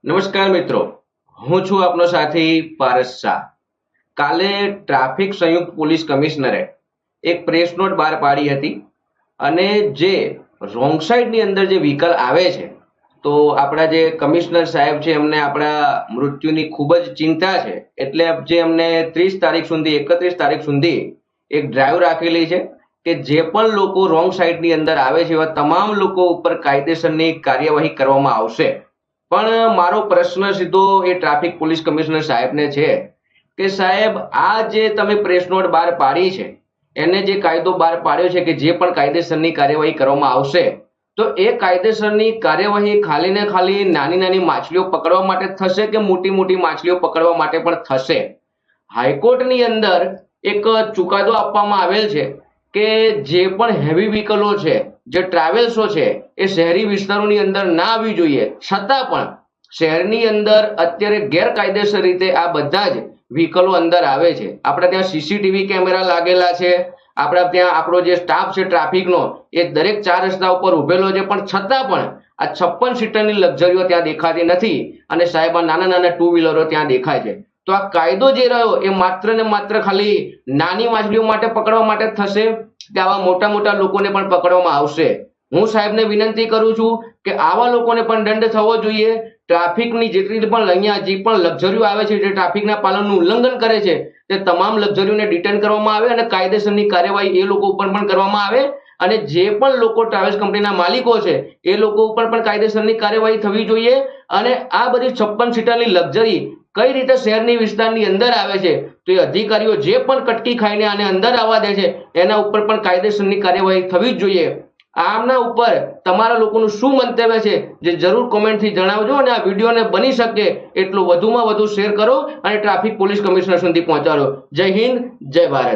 નમસ્કાર મિત્રો, હું છું આપનો સાથી પારસ શાહ. કાલે ટ્રાફિક સંયુક્ત પોલીસ કમિશનરે એક પ્રેસ નોટ બહાર પાડી હતી અને જે રોંગ સાઈડની અંદર જે વ્હીકલ આવે છે તો આપણા જે કમિશનર સાહેબ છે એમને આપણા મૃત્યુની ખૂબ જ ચિંતા છે, એટલે જે એમને 30 તારીખ સુધી 31 તારીખ સુધી એક ડ્રાઈવ રાખેલી છે કે જે પણ લોકો રોંગ સાઈડની અંદર આવે છે એવા તમામ લોકો ઉપર કાયદેસરની કાર્યવાહી કરવામાં આવશે. પણ મારો પ્રશ્ન સીધો એ ટ્રાફિક પોલીસ કમિશનર સાહેબને છે કે સાહેબ, આ જે તમે પ્રેસ નોટ બહાર પાડી છે એને જે કાયદો બહાર પાડ્યો છે કે જે પણ કાયદેસરની કાર્યવાહી કરવામાં આવશે, તો એ કાયદેસરની કાર્યવાહી ખાલી ને ખાલી નાની નાની માછલીઓ પકડવા માટે થશે કે મોટી મોટી માછલીઓ પકડવા માટે પણ થશે? હાઈકોર્ટની અંદર એક ચુકાદો આપવામાં આવેલ છે કે જે પણ હેવી વ્હીકલો છે, જે ટ્રાવેલ્સો છે, એ શહેરી વિસ્તારોની અંદર ના આવવી જોઈએ. છતાં પણ શહેરની અંદર અત્યારે ગેરકાયદેસર રીતે આ બધા જ વ્હીકલો અંદર આવે છે. આપણે ત્યાં સીસીટીવી કેમેરા લાગેલા છે, આપણા ત્યાં આપણો જે સ્ટાફ છે ટ્રાફિકનો એ દરેક 4 રસ્તા ઉપર ઉભેલો છે, પણ છતાં પણ આ 56 સીટરની લક્ઝરીઓ ત્યાં દેખાતી નથી અને સાહેબ આ નાના નાના 2 વ્હીલરો ત્યાં દેખાય છે. તો આ કાયદો જે રહ્યો એ માત્ર ને માત્ર ખાલી નાની માછલીઓ માટે પકડવા માટે થશે કે આવા મોટા મોટા લોકોને પણ પકડવામાં આવશે? હું સાહેબને વિનંતી કરું છું કે આવા લોકોને પણ દંડ થવો જોઈએ. ટ્રાફિકની જેટલી પણ અહીંયા જે પણ લક્ઝરીઓ આવે છે, જે ટ્રાફિકના પાલનનું ઉલ્લંઘન કરે છે, તે તમામ લક્ઝરીઓને ડિટેન કરવામાં આવે અને કાયદેસરની કાર્યવાહી એ લોકો ઉપર પણ કરવામાં આવે. અને જે પણ લોકો ટ્રાવેલ્સ કંપનીના માલિકો છે એ લોકો ઉપર પણ કાયદેસરની કાર્યવાહી થવી જોઈએ. અને આ બધી 56 સીટરની લક્ઝરી કઈ રીતે શહેરની વિસ્તારની અંદર આવે છે તો એ અધિકારીઓ જે પણ કટકી ખાઈને આને અંદર આવવા દે છે એના ઉપર પણ કાયદેસરની કાર્યવાહી થવી જ જોઈએ. આમના ઉપર તમારા લોકોનું શું મંતવ્ય છે જે જરૂર કોમેન્ટથી જણાવજો અને આ વિડીયોને બની શકે એટલું વધુમાં વધુ શેર કરો અને ટ્રાફિક પોલીસ કમિશનર સુધી પહોંચાડો. જય હિન્દ, જય ભારત.